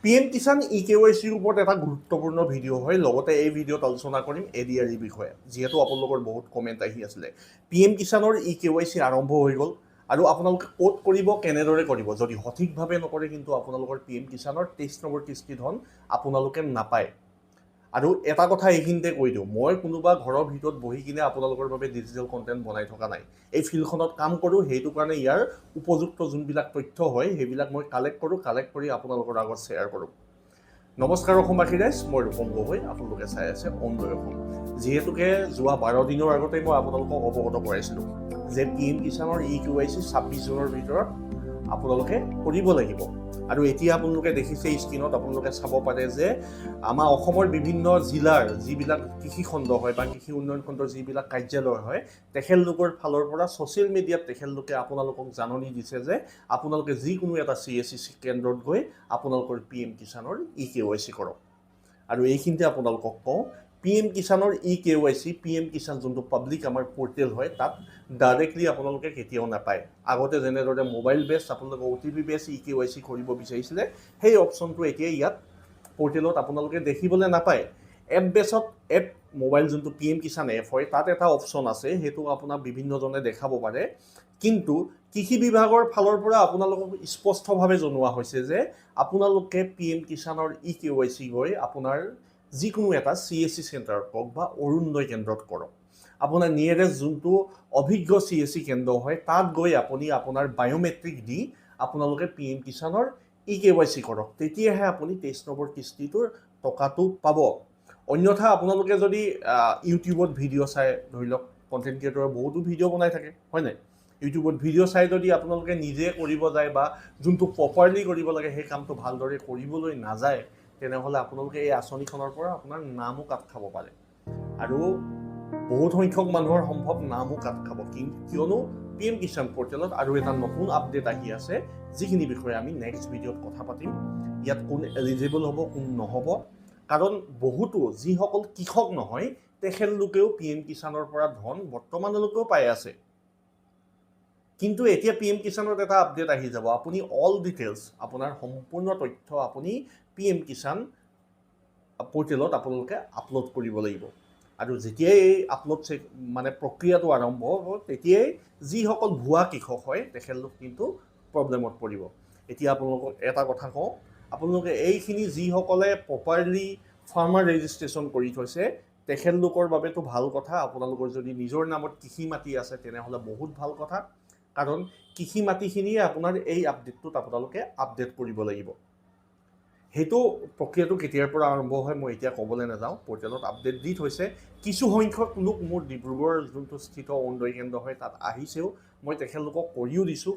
PM Kisan eKyc ওপৰত এটা গুৰুত্বপূৰ্ণ ভিডিঅ' হয় লগতে এই ভিডিঅ'ত আলোচনা কৰিম এডিআৰই বিষয়ে যেহেতু আপোনালোকৰ বহুত কমেন্ট আহি আছিল PM Kisanৰ eKyc আৰম্ভ হৈ গল আৰু আপোনালোকে কোড কৰিব কেনেদৰে কৰিব যদি সঠিকভাৱে নকৰে কিন্তু আপোনালোকৰ PM Kisanৰ 23 নম্বৰ কিস্তি ধন আপোনালোকে নাপায় আৰু এটা কথা এইখিনিতে কৈ দিওঁ মই কোনোবা ঘৰৰ ভিতৰত বহি কিনে আপোনালোকৰ বাবে ডিজিটেল কন্টেন্ট বনাই থকা নাই এই ফিল্ডখনত কাম কৰো হেতু কাৰণে ইয়াৰ উপযুক্ত যোনবিলাক তথ্য হয় হেবিলাক মই কালেক্ট কৰি আপোনালোকৰ আগত শেয়াৰ কৰো নমস্কাৰ অসমবাসী ৰাইজ মই ৰূপম গগৈ আপোনালোকে চাই আছে অনলাইন অসম যেহেতুকে যোৱা 12 দিনৰ আগতে মই আপোনালোকক অৱগত কৰাইছিলো যে PM Kisanৰ eKyc 26 জুনৰ ভিতৰত আপোনালোকে কৰিব লাগিব আৰু এতিয়া আপোনালোকে দেখিছে স্ক্ৰিনত আপোনালোকে চাব পাৰে যে আমাৰ অসমৰ বিভিন্ন জিলাৰ যিবিলাক কৃষি খণ্ড হয় বা কৃষি উন্নয়ন খণ্ডৰ যিবিলাক কাৰ্যালয় হয় তেখেতলোকৰ ফালৰ পৰা সোশ্যাল মিডিয়াত তেখেতলোকে আপোনালোকক জাননী দিছে যে আপোনালোকে যিকোনো এটা CSC কেন্দ্ৰত গৈ আপোনালোকৰ PM Kisanৰ eKyc কৰক আৰু এইখিনিতে আপোনালোকক কওঁ PM Kisanৰ eKyc PM Kisan যোনটো পাব্লিক আমাৰ পোৰ্টেল হয় তাত ডাইৰেক্টলি আপোনালোকে কেতিয়াও নাপায় আগতে যেনেদৰে মোবাইল বেস আপোনালোকে OTP বেস eKyc কৰিব বিচাৰিছিলে সেই অপচনটো এতিয়া ইয়াত পোৰ্টেলত আপোনালোকে দেখিবলৈ নাপায় এপ বেসত এপ মোবাইল যোনটো PM Kisan এপ হয় তাত এটা অপচন আছে হেতু আপোনাক বিভিন্ন জনে দেখাব পাৰে কিন্তু কৃষি বিভাগৰ ফালৰ পৰা আপোনালোকক স্পষ্টভাৱে জনোৱা হৈছে যে আপোনালোকে PM Kisanৰ eKyc গৈ আপোনাৰ যিকোনো এটা CSC চেণ্টাৰত কক বা অৰুণোদয় কেন্দ্ৰত কৰক আপোনাৰ নিয়াৰেষ্ট যোনটো অভিজ্ঞ CSC কেন্দ্ৰ হয় তাত গৈ আপুনি আপোনাৰ বায়োমেট্ৰিক দি আপোনালোকে PM Kisanৰ eKyc কৰক তেতিয়াহে আপুনি 23 নম্বৰ কিস্তিটোৰ টকাটো পাব অন্যথা আপোনালোকে যদি ইউটিউবত ভিডিঅ' চাই ধৰি লওক কন্টেন্ট ক্ৰিয়েটৰৰ বহুতো ভিডিঅ' বনাই থাকে হয় নাই ইউটিউবত ভিডিঅ' চাই যদি আপোনালোকে নিজে কৰিব যায় বা যোনটো প্ৰপাৰলি কৰিব লাগে সেই কামটো ভালদৰে কৰিবলৈ নাযায় তেনেহলে আপোনালোকে এই আঁচনিখনৰ পৰা আপোনাৰ নামো কাট খাব পাৰে আৰু বহুত সংখ্যক মানুহৰ সম্ভৱ নামো কাট খাব কিয়নো PM Kisan পোৰ্টেলত আৰু এটা নতুন আপডেট আহি আছে যিখিনি বিষয়ে আমি নেক্সট ভিডিঅ'ত কথা পাতিম ইয়াত কোন এলিজিবল হ'ব কোন নহব কাৰণ বহুতো যিসকল কৃষক নহয় তেখেতলোকেও PM Kisanৰ পৰা ধন বৰ্তমানলৈকেও পাই আছে কিন্তু এতিয়া PM Kisanত এটা আপডেট আহি যাব আপুনি অল ডিটেইলছ আপোনাৰ সম্পূৰ্ণ তথ্য আপুনি PM Kisan পোৰ্টেলত আপোনালোকে আপলোড কৰিব লাগিব আৰু যেতিয়াই এই আপলোড মানে প্ৰক্ৰিয়াটো আৰম্ভ হ'ব তেতিয়াই যিসকল ভুৱা কৃষক হয় তেখেতলোক কিন্তু প্ৰবলেমত পৰিব এতিয়া আপোনালোকক এটা কথা কওঁ আপোনালোকে এইখিনি যিসকলে প্ৰপাৰলি ফাৰ্মাৰ ৰেজিষ্ট্ৰেশ্যন কৰি থৈছে তেখেতলোকৰ বাবেতো ভাল কথা আপোনালোকৰ যদি নিজৰ নামত কৃষি মাটি আছে তেনেহলে বহুত ভাল কথা কাৰণ কৃষি মাটিখিনিয়ে আপোনাৰ এই আপডেটটোত আপোনালোকে আপডেট কৰিব লাগিব হেতু প্ৰক্ৰিয়াটো কেতিয়াৰ পৰা আৰম্ভ হয় মই এতিয়া ক'বলৈ নাযাওঁ পোৰ্টেলত আপডেট দি থৈছে কিছু সংখ্যক লোক মোৰ ডিব্ৰুগড় যোনটো স্থিত অৰুণোদয় কেন্দ্ৰ হয় তাত আহিছেও মই তেখেতলোকক কৰিও দিছো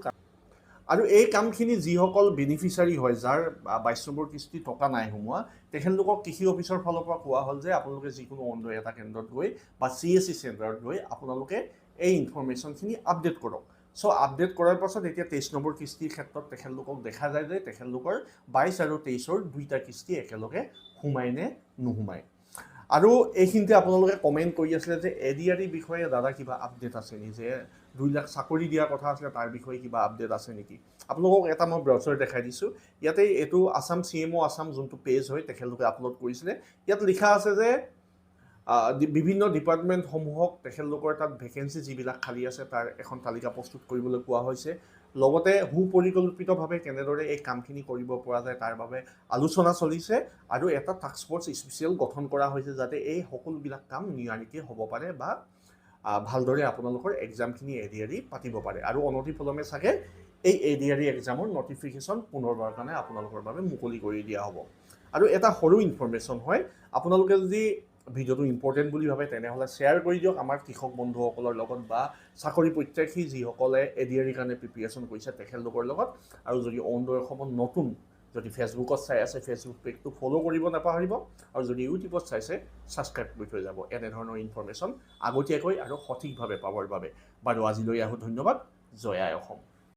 আৰু এই কামখিনি যিসকল বেনিফিচিয়াৰী হয় যাৰ 22 নম্বৰ কিস্তি টকা নাই সোমোৱা তেখেতলোকক কৃষি অফিচৰ ফালৰ পৰা কোৱা হ'ল যে আপোনালোকে যিকোনো অৰুণোদয় এটা কেন্দ্ৰত গৈ বা CSC চেণ্টাৰত গৈ আপোনালোকে এই ইনফৰমেশ্যনখিনি আপডেট কৰক সো আপডেট কৰাৰ পাছত এতিয়া 23 নম্বৰ কিস্তিৰ ক্ষেত্ৰত তেখেতলোকক দেখা যায় যে তেখেতলোকৰ 22 আৰু 23ৰ দুইটা কিস্তি একেলগে হুমাই নে নুহুমাই আৰু এইখিনিতে আপোনালোকে কমেন্ট কৰি আছিল যে এডিআৰই বিষয়ে দাদা কিবা আপডেট আছে নি যে 2 লাখ চাকৰি দিয়াৰ কথা আছে তাৰ বিষয়ে কিবা আপডেট আছে নেকি আপোনালোকক এটা মই ব্ৰাউচাৰ দেখাই দিছো ইয়াতে এটো আসাম CMO আসাম যোনটো পেজ হয় তেখেতলোকে আপলোড কৰিছিলে ইয়াত লিখা আছে যে বিভিন্ন ডিপাৰ্টমেন্ট সমূহক তেখেতলোকৰ তাত ভেকেন্সি যিবিলাক খালি আছে তাৰ এখন তালিকা প্ৰস্তুত কৰিবলৈ কোৱা হৈছে লগতে সুপৰিকল্পিতভাৱে কেনেদৰে এই কামখিনি কৰিব পৰা যায় তাৰ বাবে আলোচনা চলিছে আৰু এটা টাস্ক ফোৰ্স স্পেশাল গঠন কৰা হৈছে যাতে এই সকলোবিলাক কাম নিয়াৰিকে হ'ব পাৰে বা ভালদৰে আপোনালোকৰ এক্সামখিনি এডিআৰই পাতিব পাৰে আৰু অনতিপলমে চাগে এই এডিআৰই এক্সামৰ নটিফিকেশন পুনৰবাৰ কাৰণে আপোনালোকৰ বাবে মুকলি কৰি দিয়া হ'ব আৰু এটা সৰু ইনফৰমেশ্যন হয় আপোনালোকে যদি ভিডিঅ'টো ইম্পৰ্টেন্ট বুলি ভাবে তেনেহলে শেয়াৰ কৰি দিয়ক আমাৰ কৃষক বন্ধুসকলৰ লগত বা চাকৰি প্ৰত্যাশী যিসকলে এডিআৰই কাৰণে প্ৰিপাৰেচন কৰিছে তেখেতলোকৰ লগত আৰু যদি অৰুণোদয় অসমত নতুন যদি ফেচবুকত চাই আছে ফেচবুক পেজটো ফলো কৰিব নাপাহৰিব আৰু যদি ইউটিউবত চাইছে সাবস্ক্ৰাইব কৰি থৈ যাব এনে ধৰণৰ ইনফৰমেশ্যন আগতীয়াকৈ আৰু সঠিকভাৱে পাবৰ বাবে বাৰু আজিলৈ আহো ধন্যবাদ জয় আই অসম